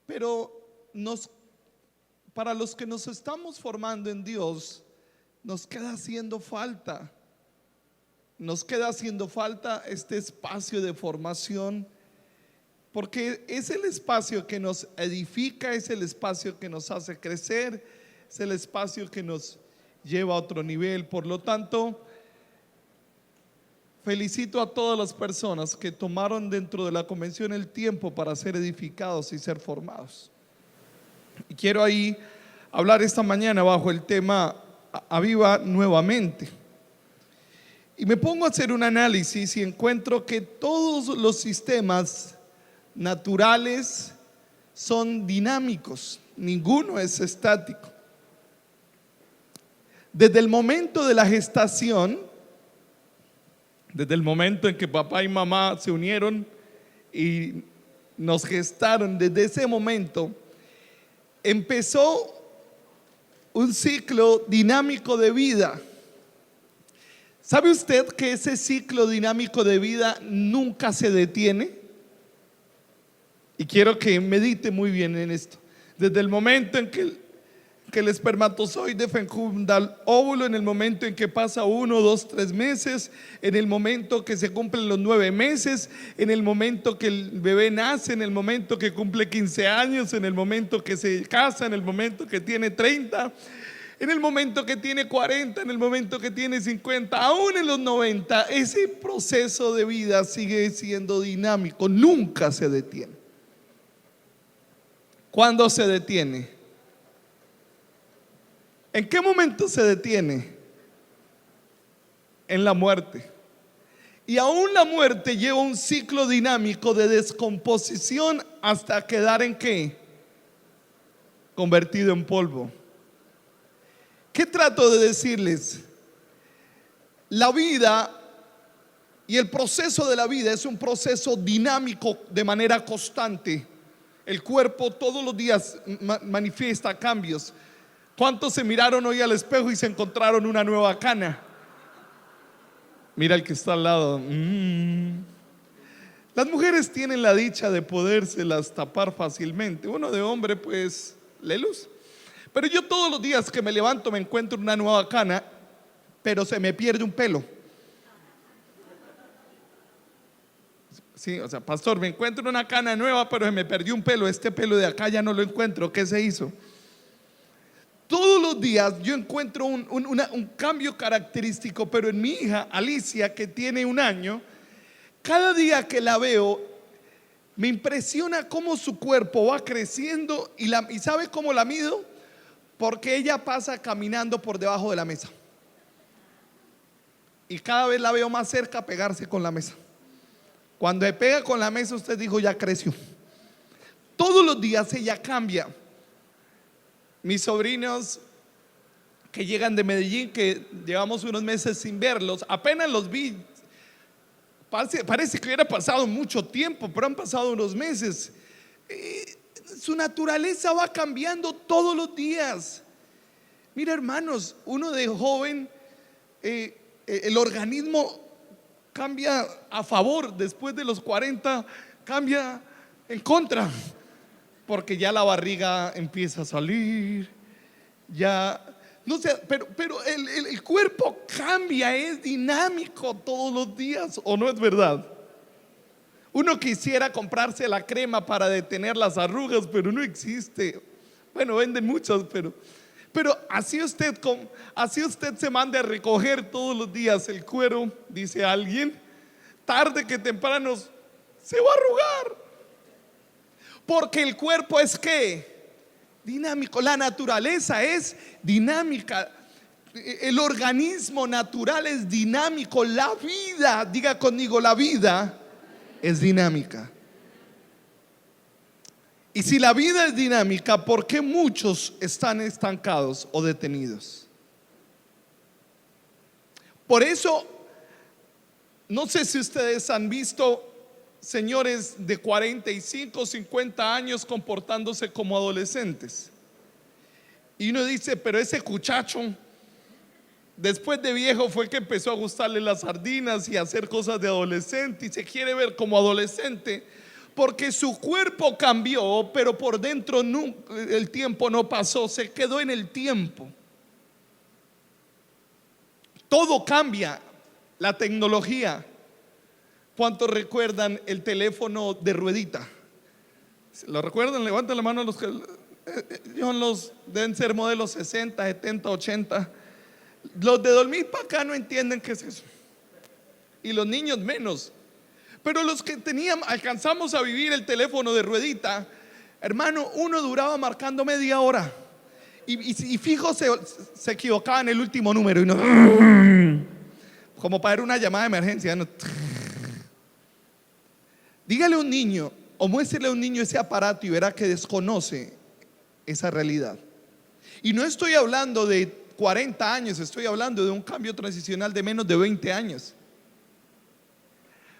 Pero para los que nos estamos formando en Dios, nos queda haciendo falta. Nos queda haciendo falta este espacio de formación, porque es el espacio que nos edifica, es el espacio que nos hace crecer, es el espacio que nos lleva a otro nivel. Por lo tanto, felicito a todas las personas que tomaron dentro de la convención el tiempo para ser edificados y ser formados. Y quiero ahí hablar esta mañana bajo el tema Aviva nuevamente. Y me pongo a hacer un análisis y encuentro que todos los sistemas naturales son dinámicos, ninguno es estático. Desde el momento de la gestación, desde el momento en que papá y mamá se unieron y nos gestaron, desde ese momento empezó un ciclo dinámico de vida. ¿Sabe usted que ese ciclo dinámico de vida nunca se detiene? Y quiero que medite muy bien en esto. Desde el momento en que el espermatozoide fecunda el óvulo, en el momento en que pasa 1, 2, 3 meses, en el momento que se cumplen los 9 meses, en el momento que el bebé nace, en el momento que cumple 15 años, en el momento que se casa, en el momento que tiene 30, en el momento que tiene 40, en el momento que tiene 50, aún en los 90, ese proceso de vida sigue siendo dinámico, nunca se detiene. ¿Cuándo se detiene? ¿En qué momento se detiene? En la muerte. Y aún la muerte lleva un ciclo dinámico de descomposición hasta quedar ¿en qué? Convertido en polvo. ¿Qué trato de decirles? La vida y el proceso de la vida es un proceso dinámico de manera constante. El cuerpo todos los días manifiesta cambios. ¿Cuántos se miraron hoy al espejo y se encontraron una nueva cana? Mira el que está al lado. Las mujeres tienen la dicha de podérselas tapar fácilmente. Uno de hombre pues le luce. Pero yo todos los días que me levanto me encuentro una nueva cana, pero se me pierde un pelo. Sí, o sea, pastor, me encuentro una cana nueva, pero se me perdió un pelo. Este pelo de acá ya no lo encuentro. ¿Qué se hizo? Todos los días yo encuentro un cambio característico, pero en mi hija Alicia, que tiene 1 año, cada día que la veo me impresiona cómo su cuerpo va creciendo. ¿Y sabe cómo la mido? Porque ella pasa caminando por debajo de la mesa y cada vez la veo más cerca a pegarse con la mesa. Cuando se pega con la mesa, usted dijo ya creció. Todos los días ella cambia. Mis sobrinos que llegan de Medellín, que llevamos unos meses sin verlos, apenas los vi. Parece que hubiera pasado mucho tiempo, pero han pasado unos meses. Su naturaleza va cambiando todos los días. Mira, hermanos, uno de joven, el organismo cambia a favor. Después de los 40 cambia en contra, porque ya la barriga empieza a salir, ya no sé, pero el cuerpo cambia, es dinámico todos los días, ¿o no es verdad? Uno quisiera comprarse la crema para detener las arrugas, pero no existe. Bueno, venden muchas, pero así usted se mande a recoger todos los días el cuero, dice alguien, tarde que temprano se va a arrugar. Porque el cuerpo es ¿qué? Dinámico. La naturaleza es dinámica. El organismo natural es dinámico. La vida, diga conmigo, la vida es dinámica. Y si la vida es dinámica, ¿por qué muchos están estancados o detenidos? Por eso, no sé si ustedes han visto señores de 45, 50 años comportándose como adolescentes. Y uno dice, pero ese cuchacho, después de viejo fue que empezó a gustarle las sardinas y a hacer cosas de adolescente y se quiere ver como adolescente. porque su cuerpo cambió, pero por dentro el tiempo no pasó, se quedó en el tiempo. Todo cambia, la tecnología. ¿Cuántos recuerdan el teléfono de ruedita? ¿Lo recuerdan? Levanten la mano los que deben ser modelos 60, 70, 80. Los de dormir para acá no entienden qué es eso, y los niños menos. Pero los que alcanzamos a vivir el teléfono de ruedita, hermano, uno duraba marcando media hora y fijo se equivocaba en el último número y no, como para una llamada de emergencia, ¿no? Dígale a un niño o muéstrele a un niño ese aparato y verá que desconoce esa realidad. Y no estoy hablando de 40 años, estoy hablando de un cambio transicional de menos de 20 años.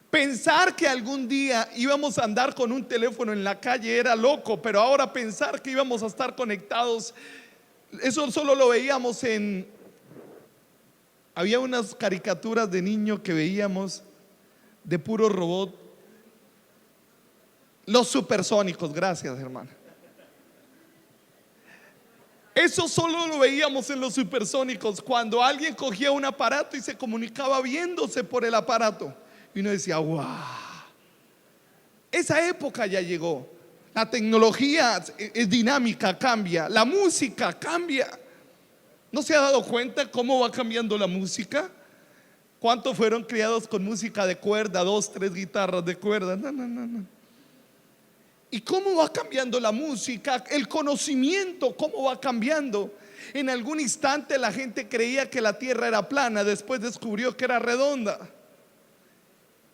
Pensar que algún día íbamos a andar con un teléfono en la calle era loco, pero ahora pensar que íbamos a estar conectados, eso solo lo veíamos había unas caricaturas de niño que veíamos de puro robot. Los supersónicos, gracias hermana. Eso solo lo veíamos en los supersónicos, cuando alguien cogía un aparato y se comunicaba viéndose por el aparato. Y uno decía, wow, esa época ya llegó. La tecnología es dinámica, cambia. La música cambia. ¿No se ha dado cuenta cómo va cambiando la música? ¿Cuántos fueron criados con música de cuerda, 2, 3 guitarras de cuerda? No. ¿Y cómo va cambiando la música? El conocimiento, ¿cómo va cambiando? En algún instante la gente creía que la tierra era plana, después descubrió que era redonda.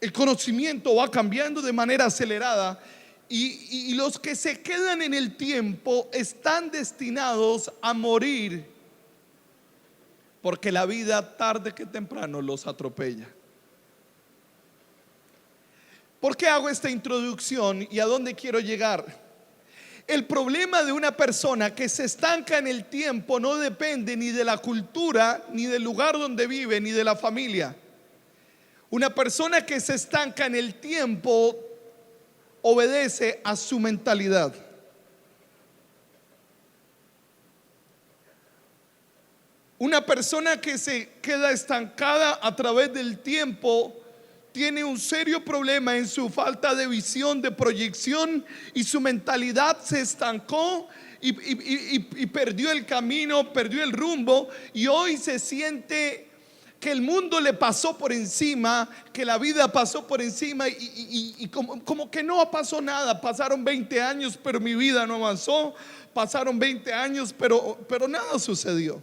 El conocimiento va cambiando de manera acelerada y los que se quedan en el tiempo están destinados a morir, porque la vida tarde que temprano los atropella. ¿Por qué hago esta introducción y a dónde quiero llegar? El problema de una persona que se estanca en el tiempo no depende ni de la cultura, ni del lugar donde vive, ni de la familia. Una persona que se estanca en el tiempo obedece a su mentalidad. Una persona que se queda estancada a través del tiempo tiene un serio problema en su falta de visión, de proyección, y su mentalidad se estancó y perdió el camino, perdió el rumbo, y hoy se siente que el mundo le pasó por encima, que la vida pasó por encima y como que no pasó nada. Pasaron 20 años, pero mi vida no avanzó. Pasaron 20 años, pero nada sucedió.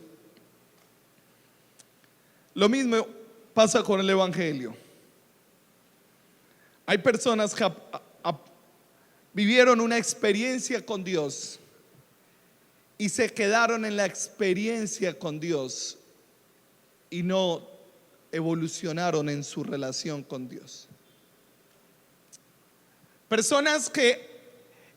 Lo mismo pasa con el evangelio. Hay personas que vivieron una experiencia con Dios y se quedaron en la experiencia con Dios y no evolucionaron en su relación con Dios. Personas que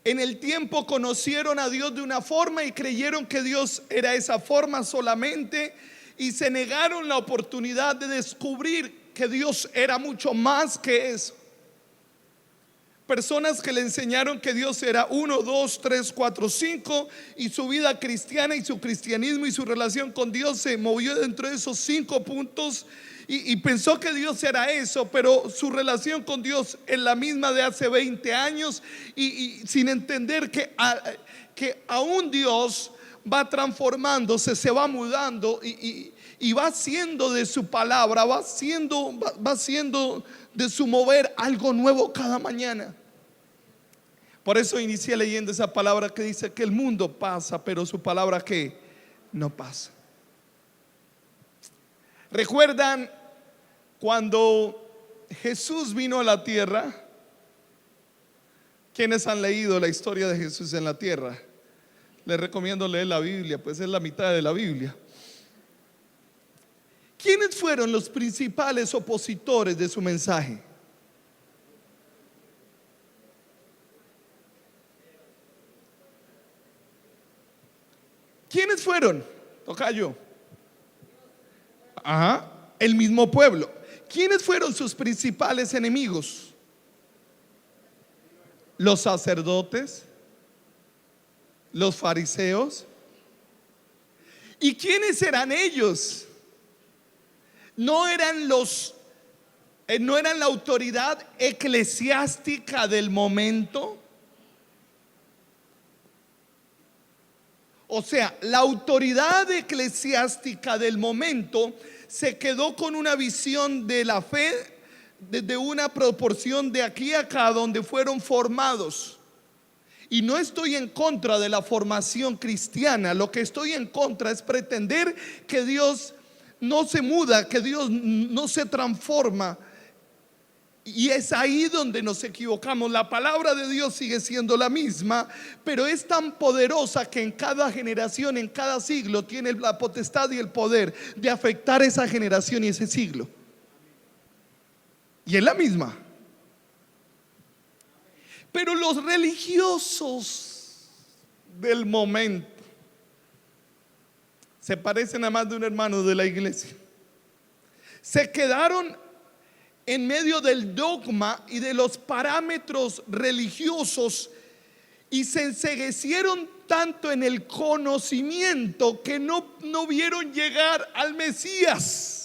en el tiempo conocieron a Dios de una forma y creyeron que Dios era esa forma solamente, y se negaron la oportunidad de descubrir que Dios era mucho más que eso. Personas que le enseñaron que Dios era 1, 2, 3, 4, 5, y su vida cristiana y su cristianismo y su relación con Dios se movió dentro de esos 5 puntos y pensó que Dios era eso, pero su relación con Dios es la misma de hace 20 años y sin entender que aún Dios va transformándose, se va mudando y va haciendo de su palabra, va haciendo de su mover algo nuevo cada mañana. Por eso inicié leyendo esa palabra que dice que el mundo pasa, pero su palabra que no pasa. ¿Recuerdan cuando Jesús vino a la tierra? ¿Quiénes han leído la historia de Jesús en la tierra? Les recomiendo leer la Biblia, pues es la mitad de la Biblia. ¿Quiénes fueron los principales opositores de su mensaje? ¿Quiénes fueron? Tocayo. Ajá, el mismo pueblo. ¿Quiénes fueron sus principales enemigos? los sacerdotes, los fariseos. ¿Y quiénes eran ellos? No eran no eran la autoridad eclesiástica del momento. O sea, la autoridad eclesiástica del momento se quedó con una visión de la fe desde una proporción de aquí a acá donde fueron formados. Y no estoy en contra de la formación cristiana. Lo que estoy en contra es pretender que Dios no se muda, que Dios no se transforma. Y es ahí donde nos equivocamos. La palabra de Dios sigue siendo la misma, pero es tan poderosa que en cada generación, en cada siglo, tiene la potestad y el poder de afectar esa generación y ese siglo. Y es la misma. Pero los religiosos del momento se parecen a más de un hermano de la iglesia. Se quedaron en medio del dogma y de los parámetros religiosos y se enceguecieron tanto en el conocimiento que no vieron llegar al Mesías.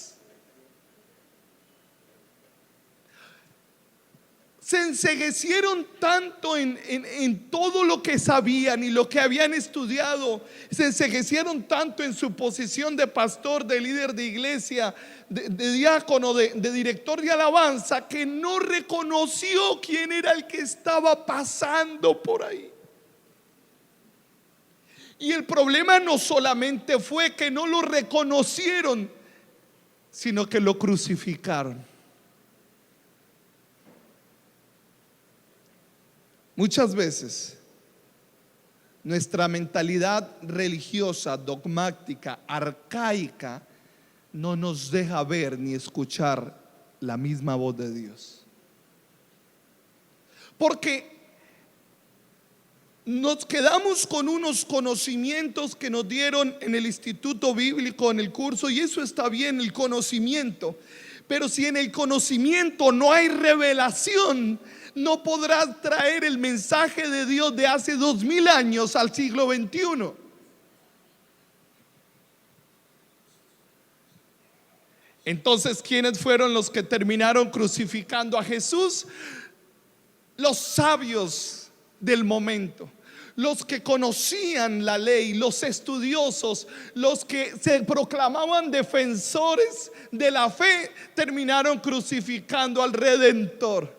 Se enceguecieron tanto en todo lo que sabían y lo que habían estudiado. Se enceguecieron tanto en su posición de pastor, de líder de iglesia, de diácono, de director de alabanza, que no reconoció quién era el que estaba pasando por ahí. Y el problema no solamente fue que no lo reconocieron, sino que lo crucificaron. Muchas veces nuestra mentalidad religiosa, dogmática, arcaica, no nos deja ver ni escuchar la misma voz de Dios. Porque nos quedamos con unos conocimientos que nos dieron en el instituto bíblico, en el curso, y eso está bien, el conocimiento. Pero si en el conocimiento no hay revelación, no podrás traer el mensaje de Dios de hace 2000 años al siglo XXI. Entonces, ¿quiénes fueron los que terminaron crucificando a Jesús? Los sabios del momento, los que conocían la ley, los estudiosos, los que se proclamaban defensores de la fe, terminaron crucificando al Redentor.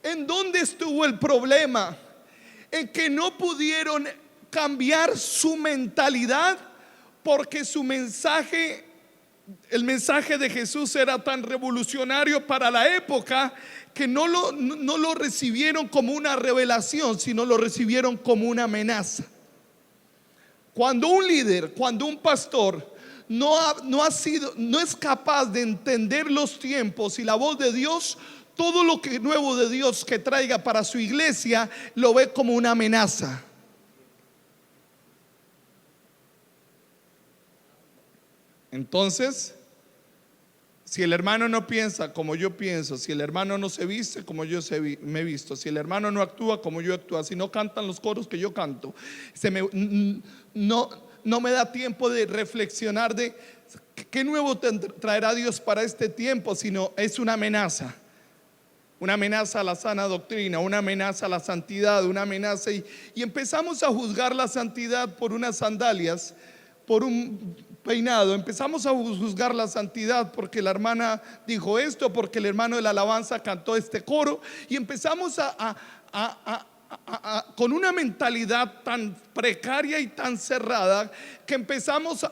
¿En dónde estuvo el problema? En que no pudieron cambiar su mentalidad, porque su mensaje, el mensaje de Jesús era tan revolucionario para la época que no lo recibieron como una revelación, sino lo recibieron como una amenaza. Cuando un líder, cuando un pastor no es capaz de entender los tiempos y la voz de Dios, todo lo que nuevo de Dios que traiga para su iglesia lo ve como una amenaza. Entonces, si el hermano no piensa como yo pienso, si el hermano no se viste como yo me he visto, si el hermano no actúa como yo actúo, si no cantan los coros que yo canto, no me da tiempo de reflexionar de qué nuevo traerá Dios para este tiempo, sino es una amenaza. Una amenaza a la sana doctrina, una amenaza a la santidad, una amenaza y empezamos a juzgar la santidad por unas sandalias, por un peinado. Empezamos a juzgar la santidad porque la hermana dijo esto, porque el hermano de la alabanza cantó este coro, y empezamos con una mentalidad tan precaria y tan cerrada que empezamos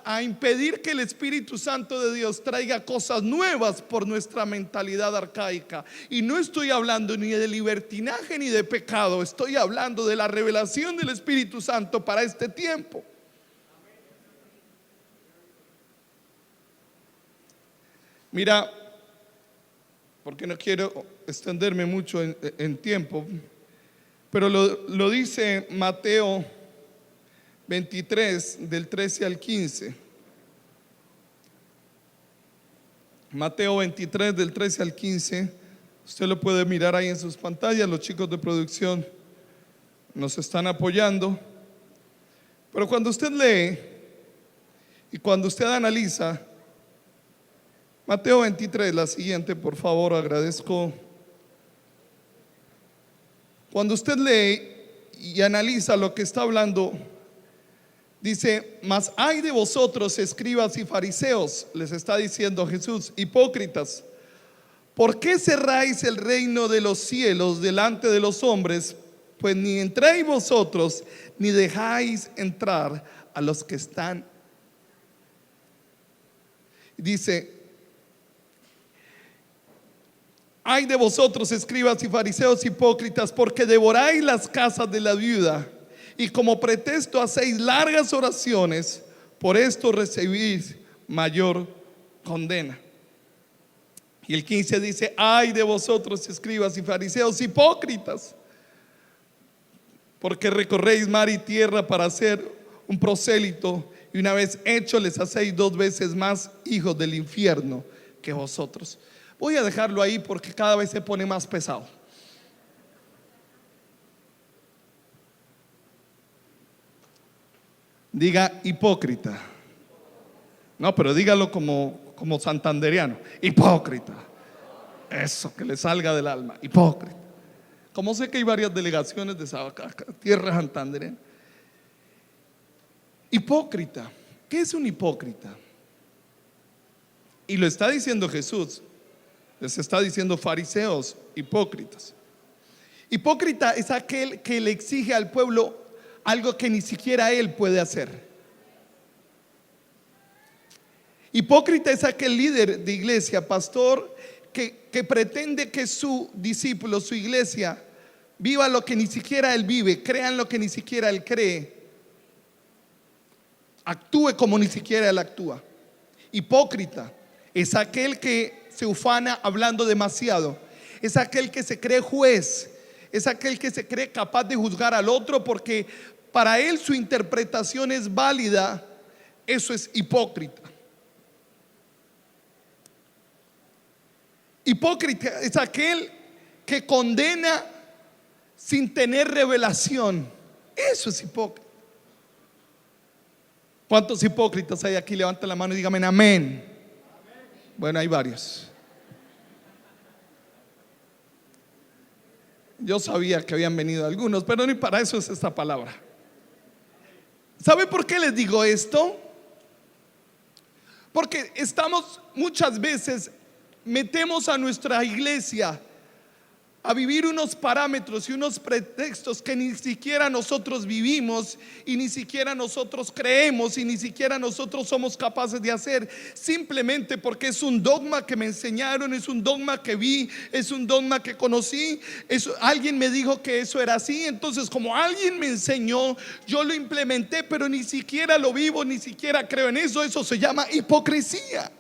a impedir que el Espíritu Santo de Dios traiga cosas nuevas por nuestra mentalidad arcaica. Y no estoy hablando ni de libertinaje ni de pecado, estoy hablando de la revelación del Espíritu Santo para este tiempo. Mira, porque no quiero extenderme mucho en tiempo, pero lo dice Mateo 23 del 13 al 15. Mateo 23 del 13 al 15 Usted lo puede mirar ahí en sus pantallas, los chicos de producción nos están apoyando. Pero cuando usted lee y cuando usted analiza, Mateo 23, la siguiente, por favor, agradezco. Cuando usted lee y analiza lo que está hablando, dice: mas ay de vosotros, escribas y fariseos, les está diciendo Jesús, hipócritas, ¿por qué cerráis el reino de los cielos delante de los hombres? Pues ni entráis vosotros, ni dejáis entrar a los que están. Dice: ay de vosotros, escribas y fariseos hipócritas, porque devoráis las casas de la viuda, y como pretexto hacéis largas oraciones, por esto recibís mayor condena. Y el 15 dice: ay de vosotros, escribas y fariseos hipócritas, porque recorréis mar y tierra para hacer un prosélito, y una vez hecho les hacéis 2 veces más hijos del infierno que vosotros. Voy a dejarlo ahí porque cada vez se pone más pesado. Diga hipócrita. No, pero dígalo como santandereano: hipócrita. Eso, que le salga del alma, hipócrita. Como sé que hay varias delegaciones de esa tierra santandereana. Hipócrita. ¿Qué es un hipócrita? Y lo está diciendo Jesús. Les está diciendo: fariseos, hipócritas. Hipócrita es aquel que le exige al pueblo algo que ni siquiera él puede hacer. Hipócrita es aquel líder de iglesia, pastor, que pretende que su discípulo, su iglesia, viva lo que ni siquiera él vive, crean lo que ni siquiera él cree, actúe como ni siquiera él actúa. Hipócrita es aquel que se ufana hablando demasiado, es aquel que se cree juez, es aquel que se cree capaz de juzgar al otro porque para él su interpretación es válida. Eso es hipócrita. Hipócrita es aquel que condena sin tener revelación. Eso es hipócrita. ¿Cuántos hipócritas hay aquí? Levanten la mano y díganme amén. Bueno, hay varios. Yo sabía que habían venido algunos, pero ni para eso es esta palabra. ¿Sabe por qué les digo esto? Porque estamos muchas veces, metemos a nuestra iglesia a vivir unos parámetros y unos pretextos que ni siquiera nosotros vivimos y ni siquiera nosotros creemos y ni siquiera nosotros somos capaces de hacer, simplemente porque es un dogma que me enseñaron, es un dogma que vi, es un dogma que conocí, alguien me dijo que eso era así, entonces como alguien me enseñó, yo lo implementé, pero ni siquiera lo vivo, ni siquiera creo en eso. Eso se llama hipocresía.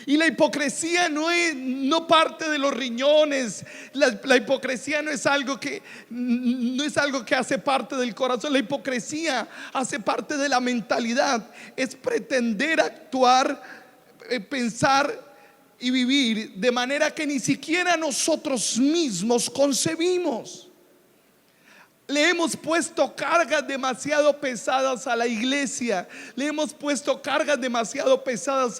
Y la hipocresía no parte de los riñones. La hipocresía no es algo que hace parte del corazón. La hipocresía hace parte de la mentalidad. Es pretender actuar, pensar y vivir de manera que ni siquiera nosotros mismos concebimos. Le hemos puesto cargas demasiado pesadas a la iglesia. Le hemos puesto cargas demasiado pesadas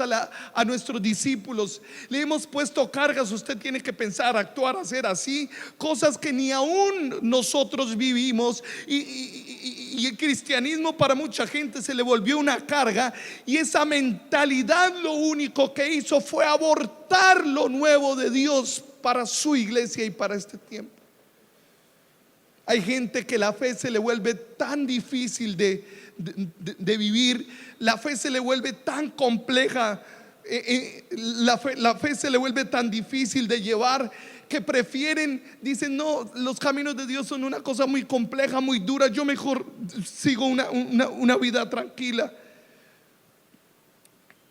a nuestros discípulos. Le hemos puesto cargas. Usted tiene que pensar, actuar, hacer así, cosas que ni aún nosotros vivimos. Y el cristianismo para mucha gente se le volvió una carga. Y esa mentalidad lo único que hizo fue abortar lo nuevo de Dios para su iglesia y para este tiempo. Hay gente que la fe se le vuelve tan difícil de vivir, la fe se le vuelve tan compleja, la fe se le vuelve tan difícil de llevar, que prefieren, dicen: no, los caminos de Dios son una cosa muy compleja, muy dura, yo mejor sigo una vida tranquila.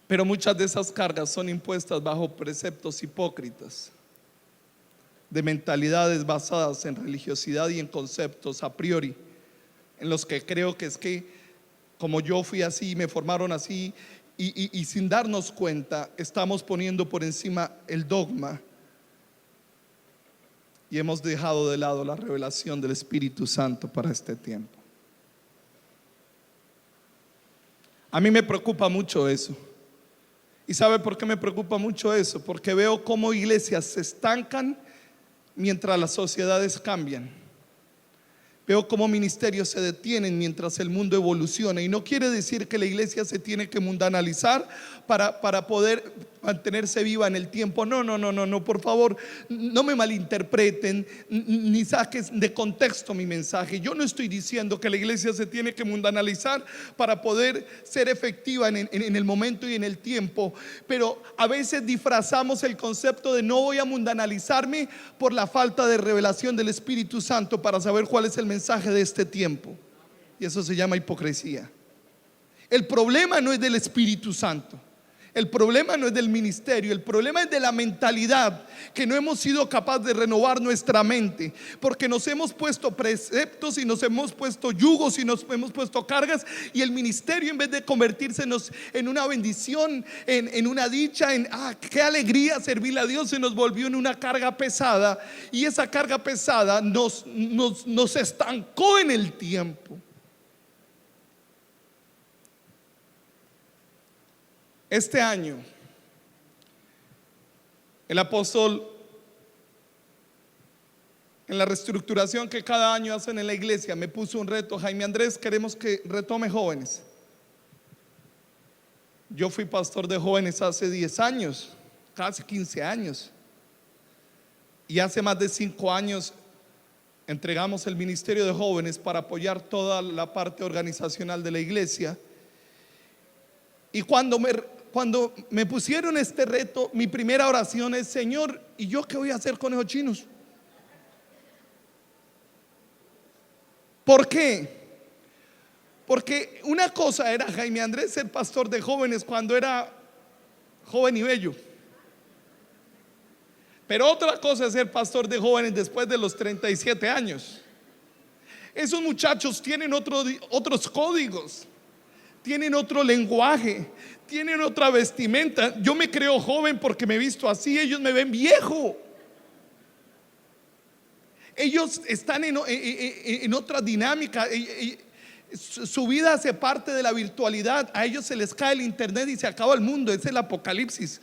Pero muchas de esas cargas son impuestas bajo preceptos hipócritas, de mentalidades basadas en religiosidad y en conceptos a priori, en los que creo que es que como yo fui así, me formaron así, y sin darnos cuenta estamos poniendo por encima el dogma y hemos dejado de lado la revelación del Espíritu Santo para este tiempo. A mí me preocupa mucho eso. ¿Y sabe por qué me preocupa mucho eso? Porque veo cómo iglesias se estancan mientras las sociedades cambian. Veo cómo ministerios se detienen mientras el mundo evoluciona. Y no quiere decir que la iglesia se tiene que mundanalizar para poder mantenerse viva en el tiempo. No, por favor, no me malinterpreten ni saques de contexto mi mensaje. Yo no estoy diciendo que la iglesia se tiene que mundanalizar para poder ser efectiva en el momento y en el tiempo, pero a veces disfrazamos el concepto de no voy a mundanalizarme por la falta de revelación del Espíritu Santo para saber cuál es el mensaje de este tiempo, y eso se llama hipocresía. El problema no es del Espíritu Santo, el problema no es del ministerio, el problema es de la mentalidad, que no hemos sido capaces de renovar nuestra mente, porque nos hemos puesto preceptos y nos hemos puesto yugos y nos hemos puesto cargas, y el ministerio, en vez de convertirse en una bendición, en una dicha, qué alegría servirle a Dios, se nos volvió en una carga pesada, y esa carga pesada nos estancó en el tiempo. Este año, el apóstol, en la reestructuración que cada año hacen en la iglesia, me puso un reto: Jaime Andrés, queremos que retome jóvenes. Yo fui pastor de jóvenes hace 10 años, casi 15 años, y hace más de 5 años entregamos el ministerio de jóvenes para apoyar toda la parte organizacional de la iglesia. Y cuando me pusieron este reto, mi primera oración es: Señor, ¿y yo qué voy a hacer con esos chinos? ¿Por qué? Porque una cosa era Jaime Andrés ser pastor de jóvenes cuando era joven y bello, pero otra cosa es ser pastor de jóvenes después de los 37 años. Esos muchachos tienen otros códigos, tienen otro lenguaje, tienen otra vestimenta. Yo me creo joven porque me he visto así, ellos me ven viejo. Ellos están en otra dinámica. Su vida hace parte de la virtualidad. A ellos se les cae el internet y se acaba el mundo. Es el apocalipsis.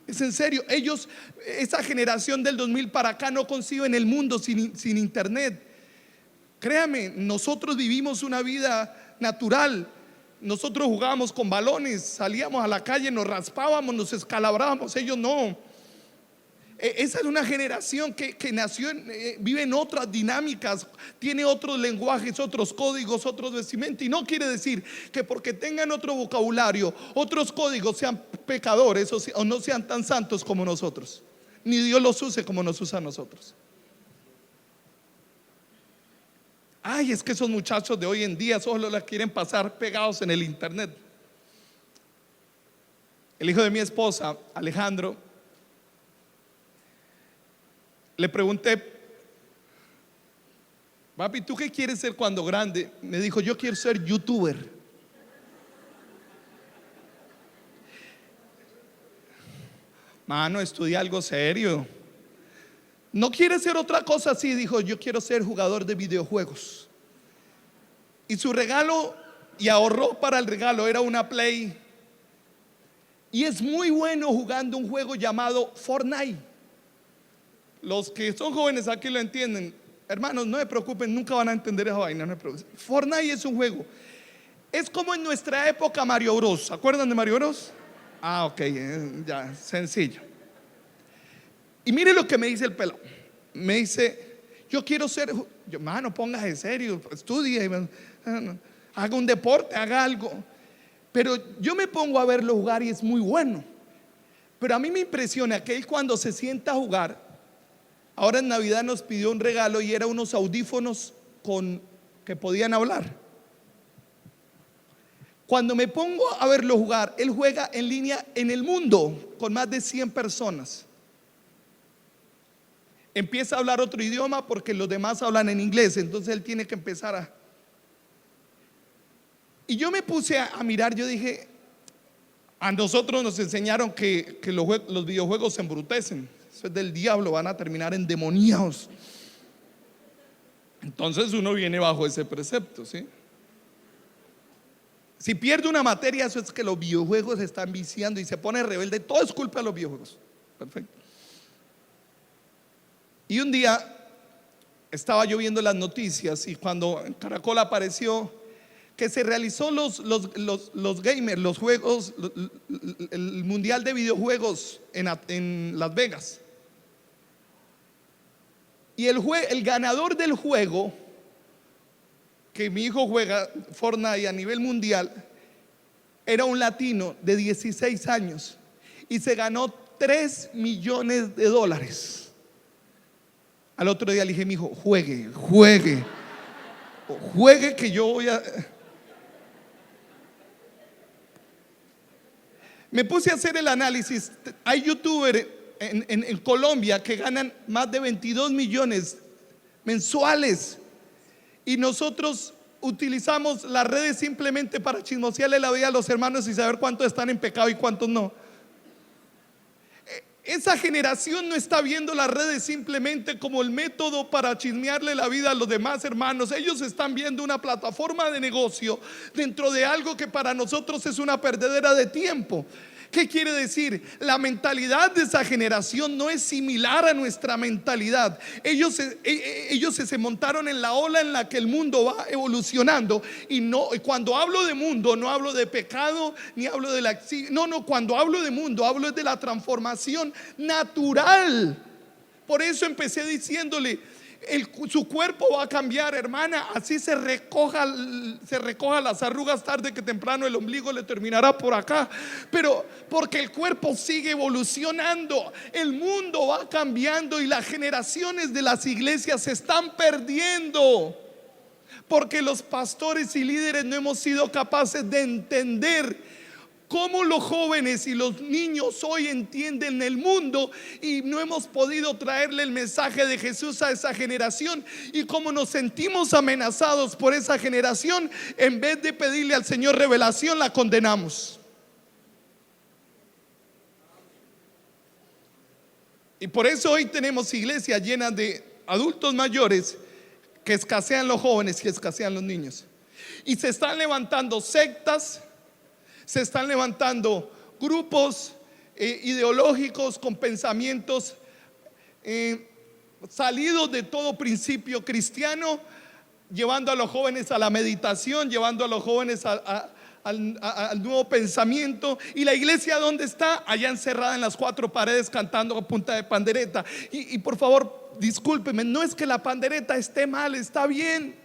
Es en serio. Ellos, esa generación del 2000 para acá, no conciben el mundo sin internet. Créame, nosotros vivimos una vida natural. Nosotros jugábamos con balones, salíamos a la calle, nos raspábamos, nos escalabrábamos. Ellos no. Esa es una generación que nació, vive en otras dinámicas, tiene otros lenguajes, otros códigos, otros vestimentas. Y no quiere decir que porque tengan otro vocabulario, otros códigos, sean pecadores o no sean tan santos como nosotros, ni Dios los use como nos usa a nosotros. Ay, es que esos muchachos de hoy en día solo la quieren pasar pegados en el internet. El hijo de mi esposa, Alejandro, le pregunté: papi, ¿tú qué quieres ser cuando grande? Me dijo: yo quiero ser youtuber. Mano, estudia algo serio. No quiere ser otra cosa así. Dijo: yo quiero ser jugador de videojuegos. Y su regalo, y ahorró para el regalo, era una Play. Y es muy bueno jugando un juego llamado Fortnite. Los que son jóvenes aquí lo entienden. Hermanos, no se preocupen, nunca van a entender esa vaina, no se preocupen. Fortnite es un juego. Es como en nuestra época Mario Bros. ¿Se acuerdan de Mario Bros? Ok, ya, sencillo. Y mire lo que me dice el pelado. Me dice: yo quiero ser. Yo, mano, póngase en serio, estudie, haga un deporte, haga algo. Pero yo me pongo a verlo jugar y es muy bueno. Pero a mí me impresiona que él, cuando se sienta a jugar, ahora en Navidad nos pidió un regalo y era unos audífonos que podían hablar. Cuando me pongo a verlo jugar, él juega en línea en el mundo con más de 100 personas. Empieza a hablar otro idioma porque los demás hablan en inglés, entonces él tiene que empezar Y yo me puse a mirar. Yo dije: a nosotros nos enseñaron que los videojuegos se embrutecen, eso es del diablo, van a terminar endemoniados. Entonces uno viene bajo ese precepto, ¿sí? Si pierde una materia, eso es que los videojuegos se están viciando y se pone rebelde. Todo es culpa de los videojuegos. Perfecto. Y un día estaba yo viendo las noticias y cuando en Caracol apareció que se realizó los gamers, los juegos, el mundial de videojuegos en Las Vegas. Y el ganador del juego, que mi hijo juega Fortnite a nivel mundial, era un latino de 16 años y se ganó $3 millones. Al otro día le dije: mi hijo, juegue que yo voy a... Me puse a hacer el análisis. Hay youtubers en Colombia que ganan más de 22 millones mensuales y nosotros utilizamos las redes simplemente para chismosearle la vida a los hermanos y saber cuántos están en pecado y cuántos no. Esa generación no está viendo las redes simplemente como el método para chismearle la vida a los demás hermanos. Ellos están viendo una plataforma de negocio dentro de algo que para nosotros es una perdedera de tiempo. ¿Qué quiere decir? La mentalidad de esa generación no es similar a nuestra mentalidad. Ellos se montaron en la ola en la que el mundo va evolucionando. Y cuando hablo de mundo, no hablo de pecado, ni hablo de cuando hablo de mundo, hablo de la transformación natural. Por eso empecé diciéndole: su cuerpo va a cambiar, hermana. Así se recoja las arrugas, tarde que temprano el ombligo le terminará por acá. Pero porque el cuerpo sigue evolucionando, el mundo va cambiando y las generaciones de las iglesias se están perdiendo. Porque los pastores y líderes no hemos sido capaces de entender cómo los jóvenes y los niños hoy entienden el mundo y no hemos podido traerle el mensaje de Jesús a esa generación. Y como nos sentimos amenazados por esa generación, en vez de pedirle al Señor revelación, la condenamos. Y por eso hoy tenemos iglesias llenas de adultos mayores que escasean los jóvenes y escasean los niños. Y se están levantando sectas, se están levantando grupos ideológicos con pensamientos salidos de todo principio cristiano, llevando a los jóvenes a la meditación, llevando a los jóvenes al nuevo pensamiento. Y la iglesia, ¿dónde está? Allá encerrada en las cuatro paredes cantando a punta de pandereta. Y por favor, discúlpeme, no es que la pandereta esté mal, está bien.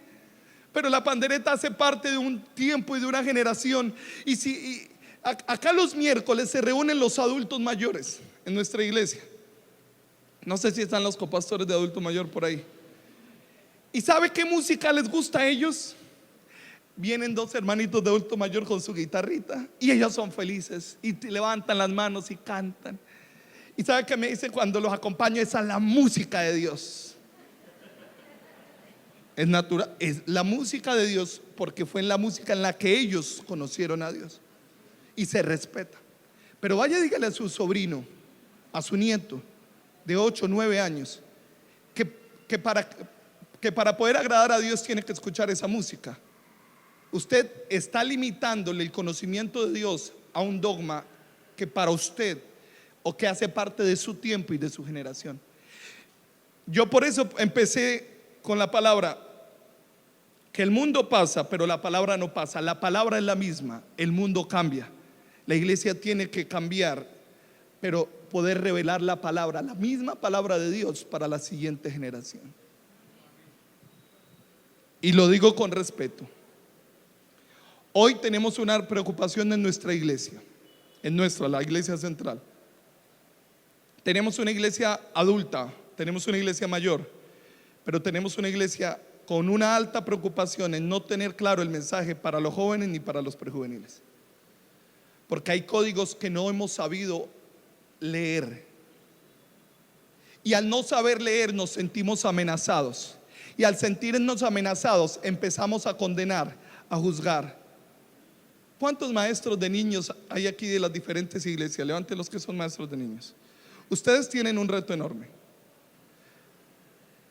Pero la pandereta hace parte de un tiempo y de una generación. Acá los miércoles se reúnen los adultos mayores en nuestra iglesia. No sé si están los copastores de adulto mayor por ahí. ¿Y sabe qué música les gusta a ellos? Vienen dos hermanitos de adulto mayor con su guitarrita y ellos son felices y levantan las manos y cantan. ¿Y sabe qué me dicen cuando los acompaño? Esa es la música de Dios. Es natural, es la música de Dios, porque fue en la música en la que ellos conocieron a Dios y se respeta. Pero vaya, dígale a su sobrino, a su nieto de 8 o 9 años que para poder agradar a Dios tiene que escuchar esa música. Usted está limitándole el conocimiento de Dios a un dogma que para usted o que hace parte de su tiempo y de su generación. Yo por eso empecé con la palabra. Que el mundo pasa, pero la palabra no pasa. La palabra es la misma, el mundo cambia. La iglesia tiene que cambiar, pero poder revelar la palabra, la misma palabra de Dios para la siguiente generación. Y lo digo con respeto. Hoy tenemos una preocupación en nuestra iglesia, la iglesia central. Tenemos una iglesia adulta, tenemos una iglesia mayor, pero tenemos una iglesia con una alta preocupación en no tener claro el mensaje para los jóvenes ni para los prejuveniles. Porque hay códigos que no hemos sabido leer. Y al no saber leer nos sentimos amenazados. Y al sentirnos amenazados empezamos a condenar, a juzgar. ¿Cuántos maestros de niños hay aquí de las diferentes iglesias? Levanten los que son maestros de niños. Ustedes tienen un reto enorme.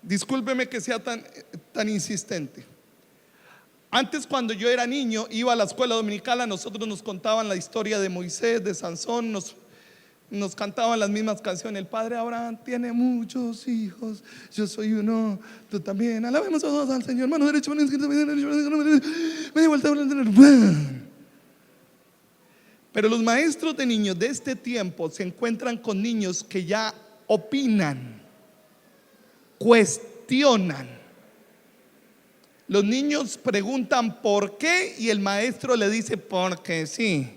Discúlpeme que sea tan insistente. Antes, cuando yo era niño, iba a la escuela dominical, a nosotros nos contaban la historia de Moisés, de Sansón, nos cantaban las mismas canciones. El padre Abraham tiene muchos hijos, yo soy uno, tú también. Alabemos a todos al Señor, mano derecha, mano izquierda, media vuelta. Pero los maestros de niños de este tiempo se encuentran con niños que ya opinan, cuestionan. Los niños preguntan por qué y el maestro le dice porque sí.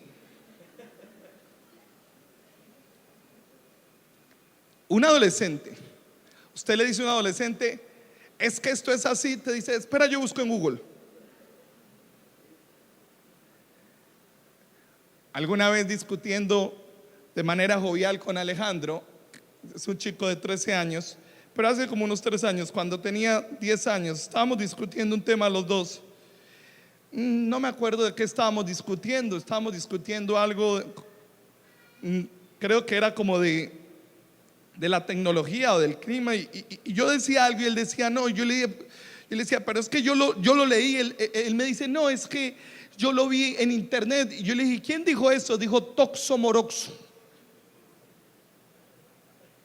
Un adolescente, usted le dice a un adolescente, es que esto es así, te dice, espera, yo busco en Google. Alguna vez discutiendo de manera jovial con Alejandro, es un chico de 13 años, pero hace como unos 3 años, cuando tenía 10 años, estábamos discutiendo un tema los dos. No me acuerdo de qué estábamos discutiendo algo, creo que era como de la tecnología o del clima, y yo decía algo y él decía no, yo le decía, pero es que yo lo leí, él me dice, no, es que yo lo vi en internet, y yo le dije, ¿quién dijo eso? Dijo Toxo Moroxo.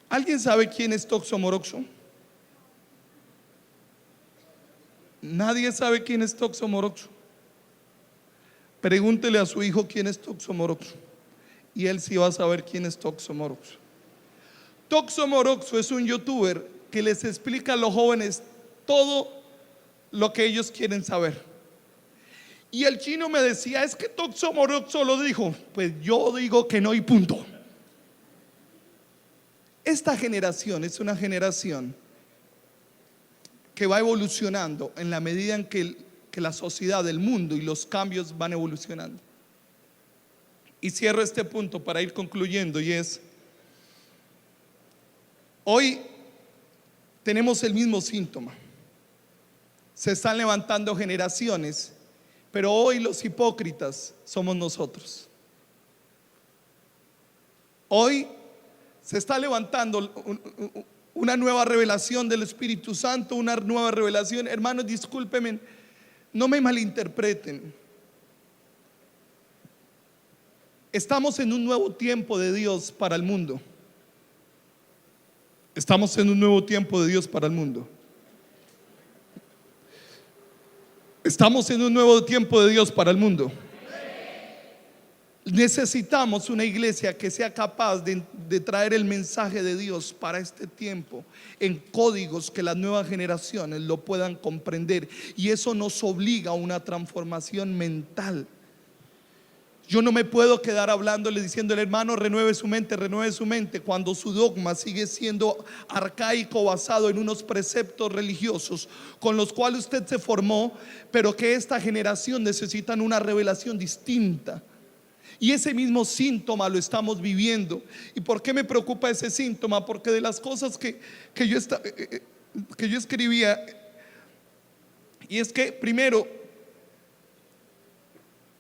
¿Alguien sabe quién es Toxo Moroxo? Nadie sabe quién es Toxo Moroxo. Pregúntele a su hijo quién es Toxo Moroxo, y él sí va a saber quién es Toxo Moroxo. Toxo Moroxo es un youtuber que les explica a los jóvenes todo lo que ellos quieren saber. Y el chino me decía, es que Toxo Moroxo lo dijo. Pues yo digo que no y punto. Esta generación es una generación que va evolucionando en la medida en que la sociedad, el mundo y los cambios van evolucionando. Y cierro este punto para ir concluyendo, y es: hoy tenemos el mismo síntoma. Se están levantando generaciones, pero hoy los hipócritas somos nosotros. Hoy se está levantando una nueva revelación del Espíritu Santo, una nueva revelación. Hermanos, discúlpenme, no me malinterpreten. Estamos en un nuevo tiempo de Dios para el mundo. Estamos en un nuevo tiempo de Dios para el mundo. Estamos en un nuevo tiempo de Dios para el mundo. Necesitamos una iglesia que sea capaz de traer el mensaje de Dios para este tiempo en códigos que las nuevas generaciones lo puedan comprender, y eso nos obliga a una transformación mental. Yo no me puedo quedar hablándole, diciéndole, hermano, renueve su mente, cuando su dogma sigue siendo arcaico, basado en unos preceptos religiosos con los cuales usted se formó, pero que esta generación necesitan una revelación distinta. Y ese mismo síntoma lo estamos viviendo. ¿Y por qué me preocupa ese síntoma? Porque de las cosas que yo escribía, y es que primero,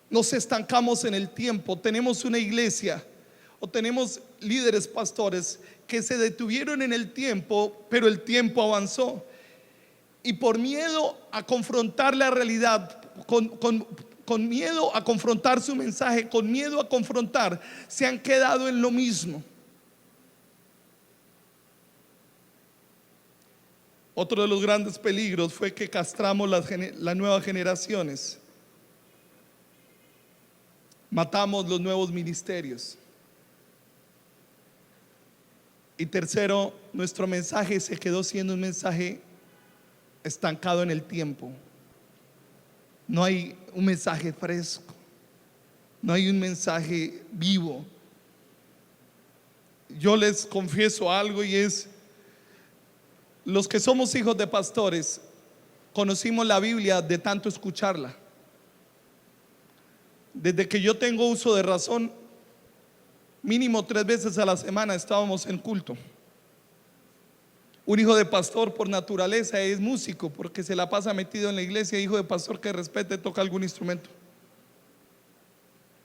nos estancamos en el tiempo. Tenemos una iglesia o tenemos líderes pastores que se detuvieron en el tiempo, pero el tiempo avanzó, y por miedo a confrontar la realidad, con miedo a confrontar su mensaje, con miedo a confrontar, se han quedado en lo mismo. Otro de los grandes peligros fue que castramos las nuevas generaciones. Matamos los nuevos ministerios. Y tercero, nuestro mensaje se quedó siendo un mensaje estancado en el tiempo. No hay un mensaje fresco, no hay un mensaje vivo. Yo les confieso algo, y es: los que somos hijos de pastores conocimos la Biblia de tanto escucharla. Desde que yo tengo uso de razón, mínimo 3 veces a la semana estábamos en culto. Un hijo de pastor por naturaleza es músico, porque se la pasa metido en la iglesia. Hijo de pastor que respete, toca algún instrumento.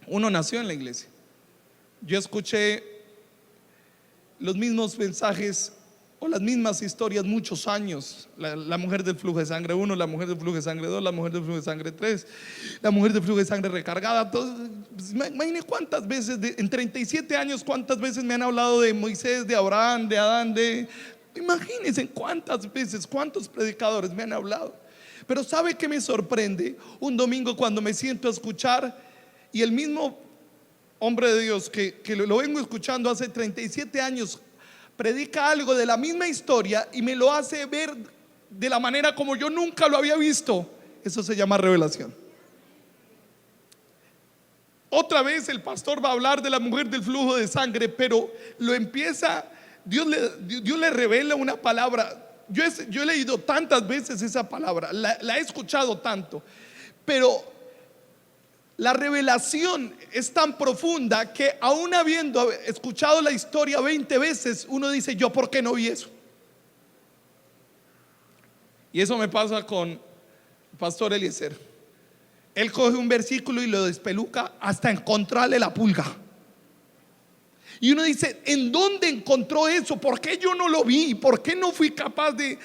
Uno nació en la iglesia. Yo escuché los mismos mensajes o las mismas historias muchos años. La mujer del flujo de sangre 1, la mujer del flujo de sangre 2, la mujer del flujo de sangre 3, la mujer del flujo de sangre recargada. Pues, imagine cuántas veces, en 37 años, cuántas veces me han hablado de Moisés, de Abraham, de Adán, imagínense cuántas veces, cuántos predicadores me han hablado. Pero ¿sabe qué me sorprende? Un domingo cuando me siento a escuchar y el mismo hombre de Dios que lo vengo escuchando hace 37 años predica algo de la misma historia y me lo hace ver de la manera como yo nunca lo había visto. Eso se llama revelación. Otra vez el pastor va a hablar de la mujer del flujo de sangre, pero lo empieza, Dios le revela una palabra. Yo he leído tantas veces esa palabra, la he escuchado tanto, pero la revelación es tan profunda que aún habiendo escuchado la historia 20 veces, uno dice: ¿yo por qué no vi eso? Y eso me pasa con el pastor Eliezer. Él coge un versículo y lo despeluca hasta encontrarle la pulga. Y uno dice: ¿en dónde encontró eso? ¿Por qué yo no lo vi? ¿Por qué no fui capaz de...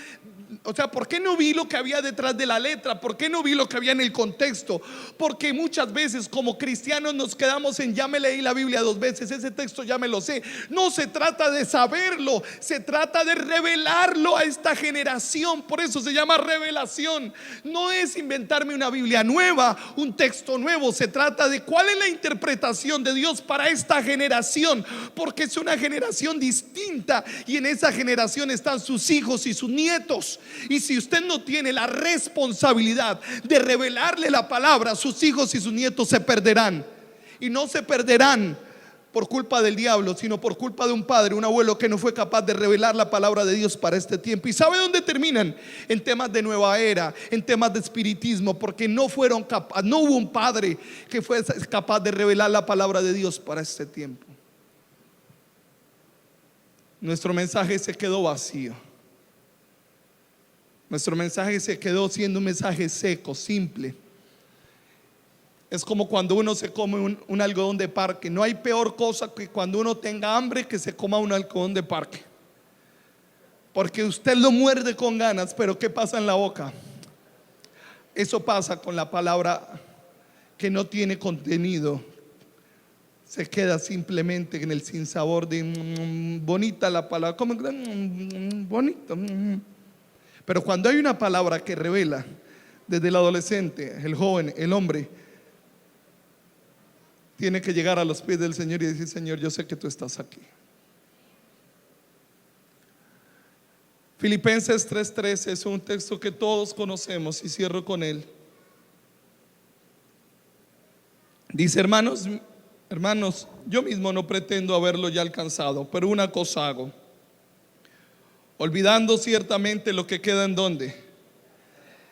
¿por qué no vi lo que había detrás de la letra? ¿Por qué no vi lo que había en el contexto? Porque muchas veces como cristianos nos quedamos en: ya me leí la Biblia 2 veces, ese texto ya me lo sé. No se trata de saberlo, se trata de revelarlo a esta generación. Por eso se llama revelación. No es inventarme una Biblia nueva, un texto nuevo. Se trata de cuál es la interpretación de Dios para esta generación, porque es una generación distinta y en esa generación están sus hijos y sus nietos. Y si usted no tiene la responsabilidad de revelarle la palabra, sus hijos y sus nietos se perderán. Y no se perderán por culpa del diablo, sino por culpa de un padre, un abuelo que no fue capaz de revelar la palabra de Dios para este tiempo. ¿Y sabe dónde terminan? En temas de nueva era, en temas de espiritismo, porque no fueron capaces, no hubo un padre que fue capaz de revelar la palabra de Dios para este tiempo. Nuestro mensaje se quedó vacío. Nuestro mensaje se quedó siendo un mensaje seco, simple. Es como cuando uno se come un algodón de parque. No hay peor cosa que cuando uno tenga hambre que se coma un algodón de parque, porque usted lo muerde con ganas, pero ¿qué pasa en la boca? Eso pasa con la palabra que no tiene contenido. Se queda simplemente en el sinsabor de bonita la palabra, como bonito. Pero cuando hay una palabra que revela, desde el adolescente, el joven, el hombre, tiene que llegar a los pies del Señor y decir: Señor, yo sé que tú estás aquí. Filipenses 3:13 es un texto que todos conocemos y cierro con él. Dice: hermanos, yo mismo no pretendo haberlo ya alcanzado, pero una cosa hago, olvidando ciertamente lo que queda en donde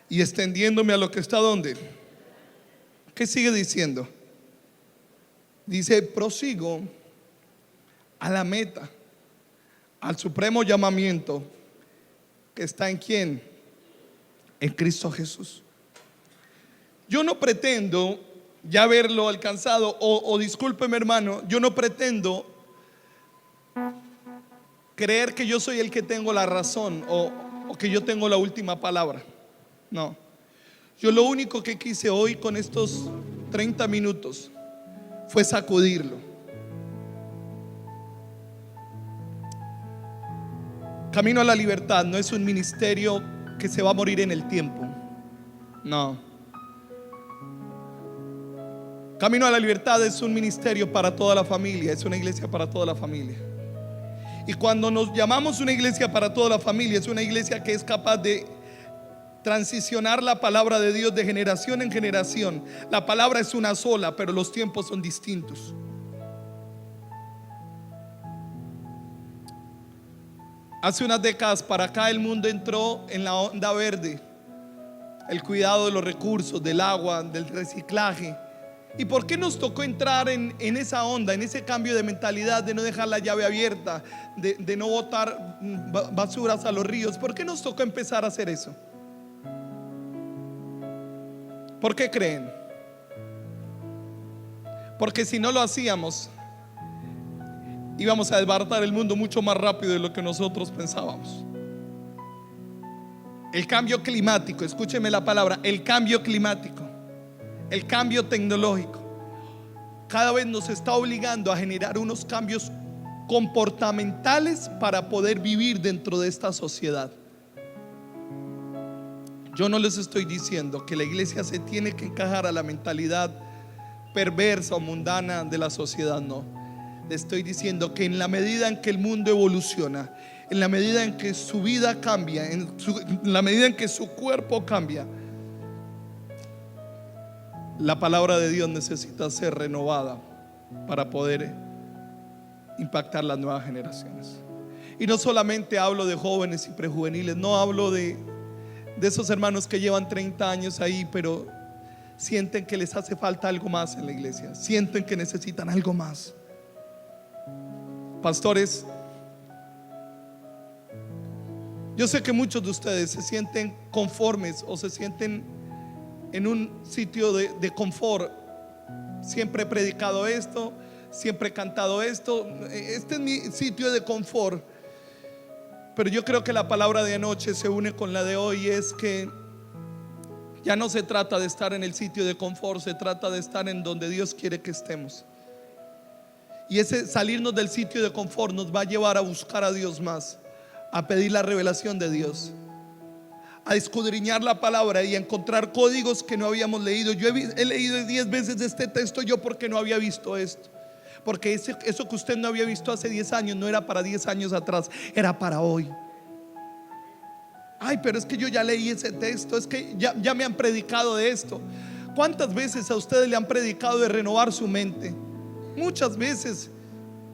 y extendiéndome a lo que está donde. ¿Qué sigue diciendo? Dice: prosigo a la meta, al supremo llamamiento que está en ¿quién? En Cristo Jesús. Yo no pretendo ya haberlo alcanzado, o discúlpeme hermano, yo no pretendo creer que yo soy el que tengo la razón o que yo tengo la última palabra. No, yo lo único que quise hoy con estos 30 minutos fue sacudirlo. Camino a la Libertad no es un ministerio que se va a morir en el tiempo. No. Camino a la Libertad es un ministerio para toda la familia, es una iglesia para toda la familia. Y cuando nos llamamos una iglesia para toda la familia, es una iglesia que es capaz de transicionar la palabra de Dios de generación en generación. La palabra es una sola, pero los tiempos son distintos. Hace unas décadas para acá el mundo entró en la onda verde, el cuidado de los recursos, del agua, del reciclaje. ¿Y por qué nos tocó entrar en esa onda, en ese cambio de mentalidad de no dejar la llave abierta, de no botar basuras a los ríos? ¿Por qué nos tocó empezar a hacer eso? ¿Por qué creen? Porque si no lo hacíamos, íbamos a desbaratar el mundo mucho más rápido de lo que nosotros pensábamos. El cambio climático, escúcheme la palabra, el cambio climático, el cambio tecnológico, cada vez nos está obligando a generar unos cambios comportamentales para poder vivir dentro de esta sociedad. Yo no les estoy diciendo que la iglesia se tiene que encajar a la mentalidad perversa o mundana de la sociedad, no. Le estoy diciendo que en la medida en que el mundo evoluciona, en la medida en que su vida cambia, en la medida en que su cuerpo cambia, la palabra de Dios necesita ser renovada para poder impactar las nuevas generaciones. Y no solamente hablo de jóvenes y prejuveniles, no hablo de esos hermanos que llevan 30 años ahí, pero sienten que les hace falta algo más en la iglesia, sienten que necesitan algo más. Pastores, yo sé que muchos de ustedes se sienten conformes o se sienten en un sitio de confort. Siempre he predicado esto, siempre he cantado esto, este es mi sitio de confort. Pero yo creo que la palabra de anoche se une con la de hoy. Es que ya no se trata de estar en el sitio de confort, se trata de estar en donde Dios quiere que estemos. Y ese salirnos del sitio de confort nos va a llevar a buscar a Dios más, a pedir la revelación de Dios, a escudriñar la palabra y a encontrar códigos que no habíamos leído. Yo he leído 10 veces este texto yo porque no había visto esto. Porque eso que usted no había visto hace 10 años no era para 10 años atrás, era para hoy. Ay, pero es que yo ya leí ese texto, es que ya me han predicado de esto. ¿Cuántas veces a ustedes le han predicado de renovar su mente? Muchas veces.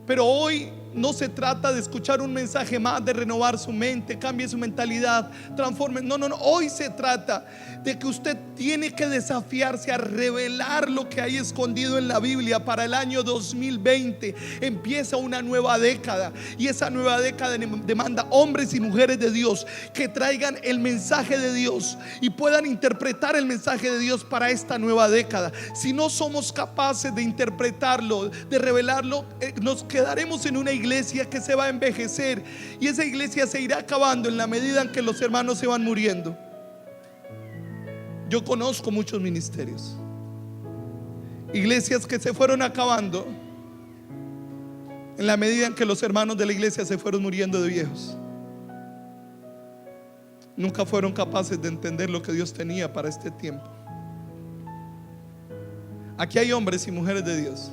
Pero hoy no se trata de escuchar un mensaje más de renovar su mente, cambie su mentalidad, transforme. No. Hoy se trata de que usted tiene que desafiarse a revelar lo que hay escondido en la Biblia. Para el año 2020 empieza una nueva década, y esa nueva década demanda hombres y mujeres de Dios que traigan el mensaje de Dios y puedan interpretar el mensaje de Dios para esta nueva década. Si no somos capaces de interpretarlo, de revelarlo, nos quedaremos en una iglesia que se va a envejecer, y esa iglesia se irá acabando en la medida en que los hermanos se van muriendo. Yo conozco muchos ministerios, iglesias que se fueron acabando en la medida en que los hermanos de la iglesia se fueron muriendo de viejos. Nunca fueron capaces de entender lo que Dios tenía para este tiempo. Aquí hay hombres y mujeres de Dios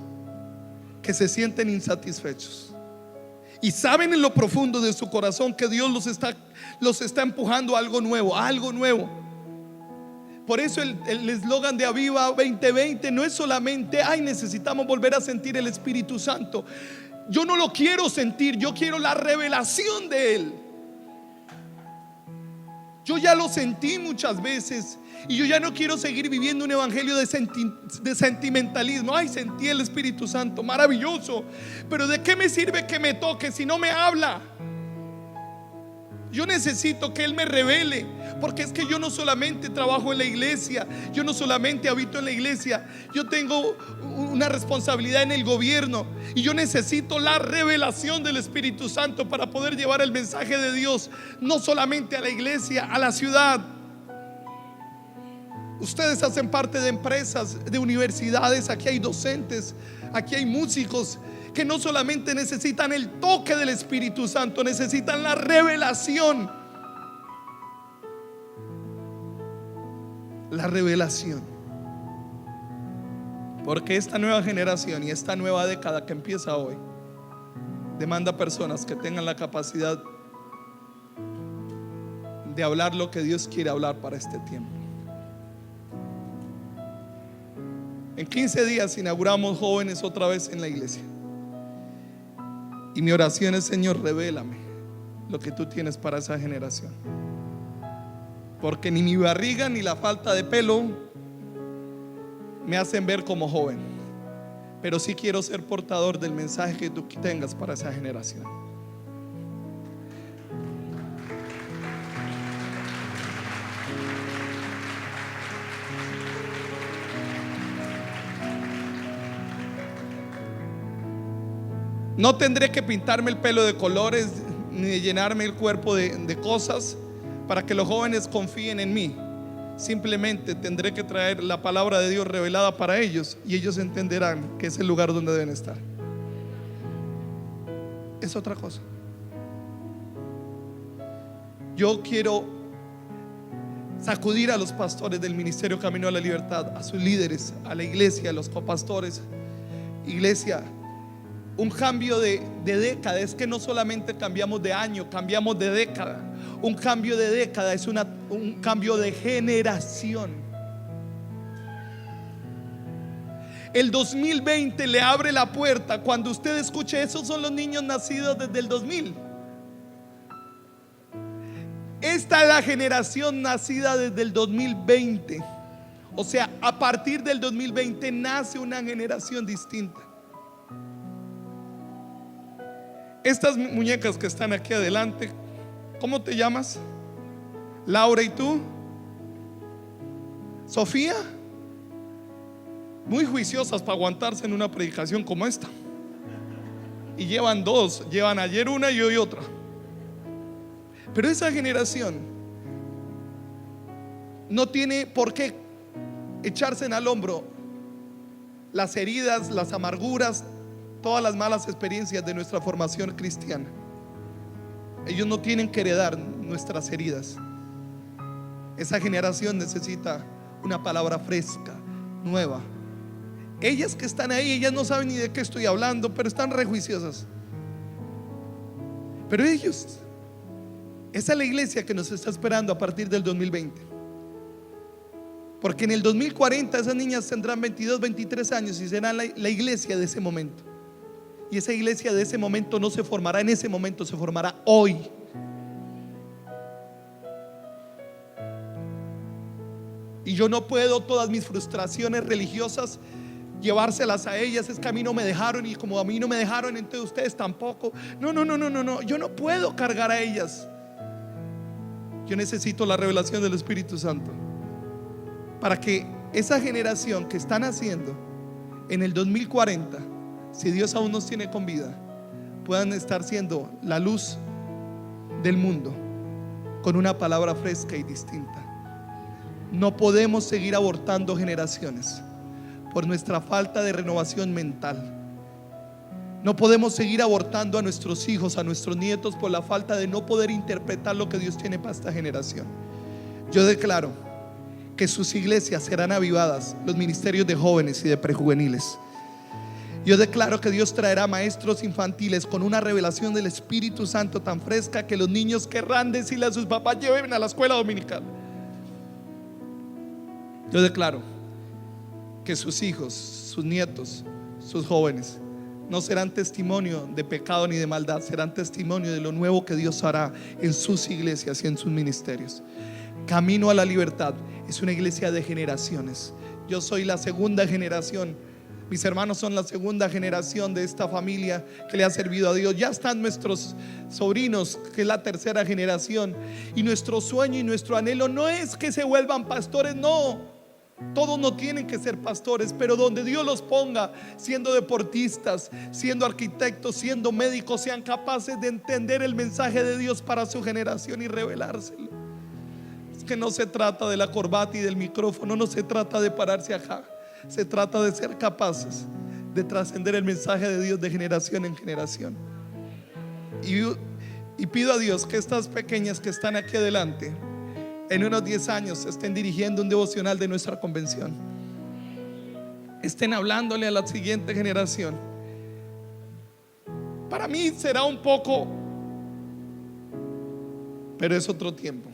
que se sienten insatisfechos y saben en lo profundo de su corazón que Dios los está empujando a algo nuevo, a algo nuevo. Por eso el eslogan de Aviva 2020 no es solamente ay, necesitamos volver a sentir el Espíritu Santo. Yo no lo quiero sentir, yo quiero la revelación de Él. Yo ya lo sentí muchas veces y yo ya no quiero seguir viviendo un evangelio de sentimentalismo. Ay, sentí el Espíritu Santo, maravilloso, pero ¿de qué me sirve que me toque si no me habla? Yo necesito que Él me revele, porque es que yo no solamente trabajo en la iglesia, yo no solamente habito en la iglesia, yo tengo una responsabilidad en el gobierno, y yo necesito la revelación del Espíritu Santo para poder llevar el mensaje de Dios no solamente a la iglesia, a la ciudad. Ustedes hacen parte de empresas, de universidades, aquí hay docentes, aquí hay músicos que no solamente necesitan el toque del Espíritu Santo, necesitan la revelación. La revelación. Porque esta nueva generación y esta nueva década que empieza hoy demanda personas que tengan la capacidad de hablar lo que Dios quiere hablar para este tiempo. En 15 días inauguramos jóvenes otra vez en la iglesia. Y mi oración es: Señor, revélame lo que tú tienes para esa generación. Porque ni mi barriga ni la falta de pelo me hacen ver como joven, pero sí quiero ser portador del mensaje que tú tengas para esa generación. No tendré que pintarme el pelo de colores ni de llenarme el cuerpo de cosas para que los jóvenes confíen en mí. Simplemente tendré que traer la palabra de Dios revelada para ellos y ellos entenderán que es el lugar donde deben estar. Es otra cosa. Yo quiero sacudir a los pastores del Ministerio Camino a la Libertad, a sus líderes, a la iglesia, a los copastores. Iglesia, un cambio de década es que no solamente cambiamos de año, cambiamos de década. Un cambio de década es un cambio de generación. El 2020 le abre la puerta. Cuando usted escuche, esos son los niños nacidos desde el 2000. Esta es la generación nacida desde el 2020. O sea, a partir del 2020 nace una generación distinta. Estas muñecas que están aquí adelante, ¿cómo te llamas? Laura, ¿y tú? Sofía. Muy juiciosas para aguantarse en una predicación como esta. Y llevan dos, llevan ayer una y hoy otra. Pero esa generación no tiene por qué echarse al hombro las heridas, las amarguras, todas las malas experiencias de nuestra formación cristiana. Ellos no tienen que heredar nuestras heridas. Esa generación necesita una palabra fresca, nueva. Ellas que están ahí, ellas no saben ni de qué estoy hablando, pero están rejuiciosas. Pero ellos, esa es la iglesia que nos está esperando a partir del 2020. Porque en el 2040 esas niñas tendrán 22, 23 años y serán la iglesia de ese momento. Y esa iglesia de ese momento no se formará en ese momento, se formará hoy. Y yo no puedo todas mis frustraciones religiosas llevárselas a ellas. Es que a mí no me dejaron, y como a mí no me dejaron, entonces ustedes tampoco. No, yo no puedo cargar a ellas. Yo necesito la revelación del Espíritu Santo para que esa generación que están naciendo en el 2040, si Dios aún nos tiene con vida, puedan estar siendo la luz del mundo con una palabra fresca y distinta. No podemos seguir abortando generaciones por nuestra falta de renovación mental. No podemos seguir abortando a nuestros hijos, a nuestros nietos, por la falta de no poder interpretar lo que Dios tiene para esta generación. Yo declaro que sus iglesias serán avivadas, los ministerios de jóvenes y de prejuveniles. Yo declaro que Dios traerá maestros infantiles con una revelación del Espíritu Santo tan fresca que los niños querrán decirle a sus papás: lleven a la escuela dominical. Yo declaro que sus hijos, sus nietos, sus jóvenes no serán testimonio de pecado ni de maldad, serán testimonio de lo nuevo que Dios hará en sus iglesias y en sus ministerios. Camino a la Libertad es una iglesia de generaciones. Yo soy la segunda generación. Mis hermanos son la segunda generación de esta familia que le ha servido a Dios. Ya están nuestros sobrinos, que es la tercera generación. Y nuestro sueño y nuestro anhelo no es que se vuelvan pastores, no. Todos no tienen que ser pastores, pero donde Dios los ponga, siendo deportistas, siendo arquitectos, siendo médicos, sean capaces de entender el mensaje de Dios para su generación y revelárselo. Es que no se trata de la corbata y del micrófono, no se trata de pararse acá. Se trata de ser capaces de trascender el mensaje de Dios de generación en generación. Y pido a Dios que estas pequeñas que están aquí adelante, en unos 10 años estén dirigiendo un devocional de nuestra convención, estén hablándole a la siguiente generación. Para mí será un poco, pero es otro tiempo.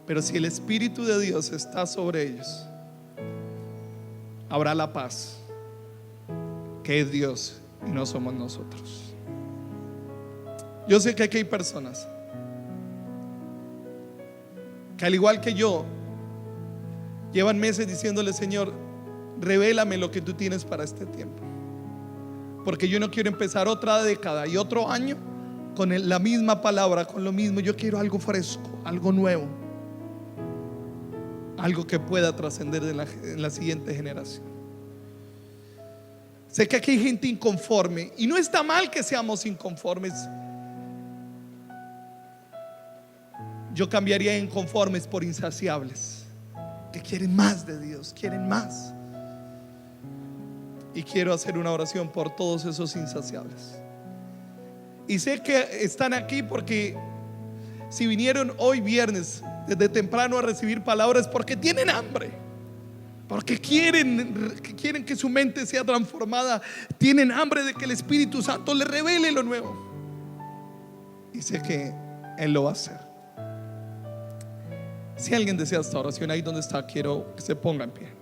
Pero si el Espíritu de Dios está sobre ellos, habrá la paz, que es Dios y no somos nosotros. Yo sé que aquí hay personas que, al igual que yo, llevan meses diciéndole: Señor, revélame lo que tú tienes para este tiempo, porque yo no quiero empezar otra década y otro año con la misma palabra, con lo mismo. Yo quiero algo fresco, algo nuevo, algo que pueda trascender en la siguiente generación. Sé que aquí hay gente inconforme y no está mal que seamos inconformes. Yo cambiaría inconformes por insaciables, que quieren más de Dios, quieren más. Y quiero hacer una oración por todos esos insaciables. Y sé que están aquí porque si vinieron hoy viernes desde temprano a recibir palabras, porque tienen hambre, porque quieren que su mente sea transformada, tienen hambre de que el Espíritu Santo les revele lo nuevo. Y sé que Él lo va a hacer. Si alguien desea esta oración, ahí donde está, quiero que se ponga en pie.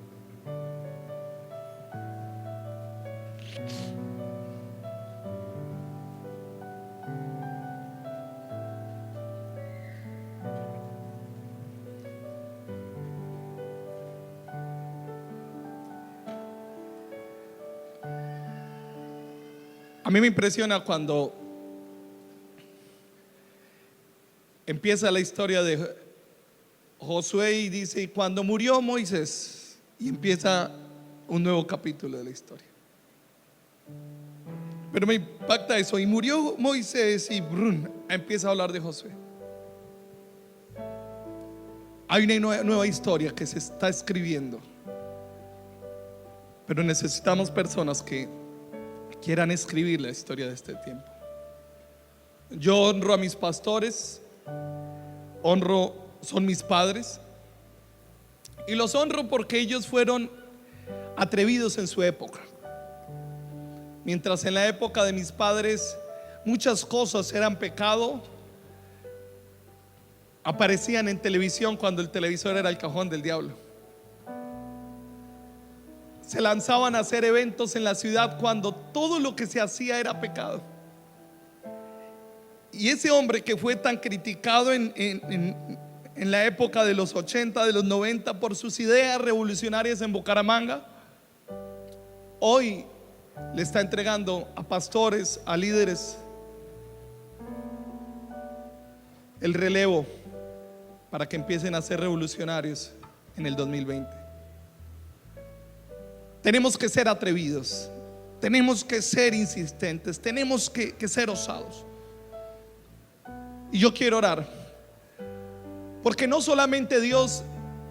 A mí me impresiona cuando empieza la historia de Josué y dice: y cuando murió Moisés, y empieza un nuevo capítulo de la historia. Pero me impacta eso: y murió Moisés, y empieza a hablar de Josué. Hay una nueva historia que se está escribiendo, pero necesitamos personas que quieran escribir la historia de este tiempo. Yo honro a mis pastores, son mis padres, y los honro porque ellos fueron atrevidos en su época. Mientras en la época de mis padres muchas cosas eran pecado, aparecían en televisión cuando el televisor era el cajón del diablo. Se lanzaban a hacer eventos en la ciudad cuando todo lo que se hacía era pecado. Y ese hombre que fue tan criticado en la época de los 80, de los 90 por sus ideas revolucionarias en Bucaramanga, hoy le está entregando a pastores, a líderes, el relevo para que empiecen a ser revolucionarios en el 2020. Tenemos que ser atrevidos, tenemos que ser insistentes, tenemos que ser osados. Y yo quiero orar porque no solamente Dios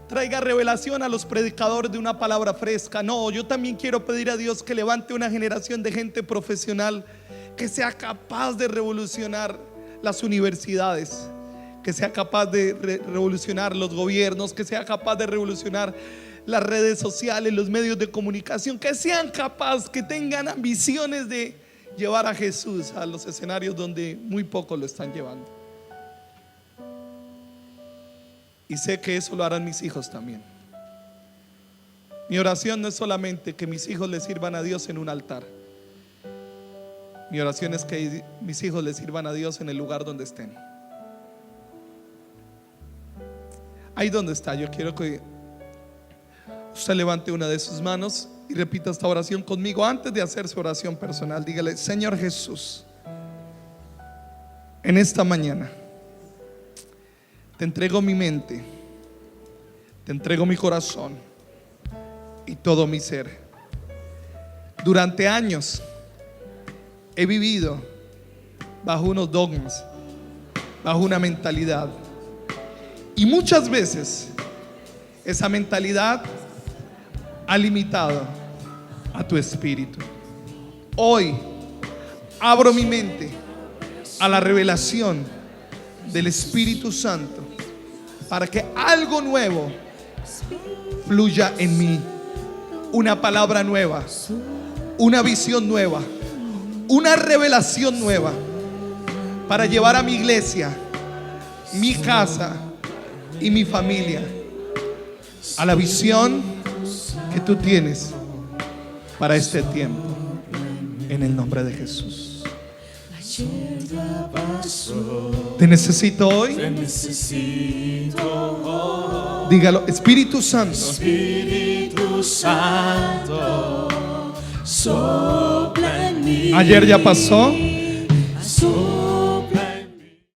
traiga revelación a los predicadores de una palabra fresca. No, yo también quiero pedir a Dios que levante una generación de gente profesional que sea capaz de revolucionar las universidades, que sea capaz de revolucionar los gobiernos, que sea capaz de revolucionar las redes sociales, los medios de comunicación, que sean capaces, que tengan ambiciones de llevar a Jesús a los escenarios donde muy pocos lo están llevando. Y sé que eso lo harán mis hijos también. Mi oración no es solamente que mis hijos le sirvan a Dios en un altar. Mi oración es que mis hijos le sirvan a Dios en el lugar donde estén. Ahí donde está, yo quiero que usted levante una de sus manos y repita esta oración conmigo. Antes de hacer su oración personal, dígale: Señor Jesús, en esta mañana te entrego mi mente, te entrego mi corazón y todo mi ser. Durante años he vivido bajo unos dogmas, bajo una mentalidad, y muchas veces esa mentalidad ha limitado a tu espíritu. Hoy abro mi mente a la revelación del Espíritu Santo para que algo nuevo fluya en mí. Una palabra nueva, una visión nueva, una revelación nueva para llevar a mi iglesia, mi casa y mi familia a la visión que tú tienes para este tiempo, en el nombre de Jesús. Te necesito hoy. Dígalo: Espíritu Santo, Espíritu Santo, sopla en mí. ayer ya pasó,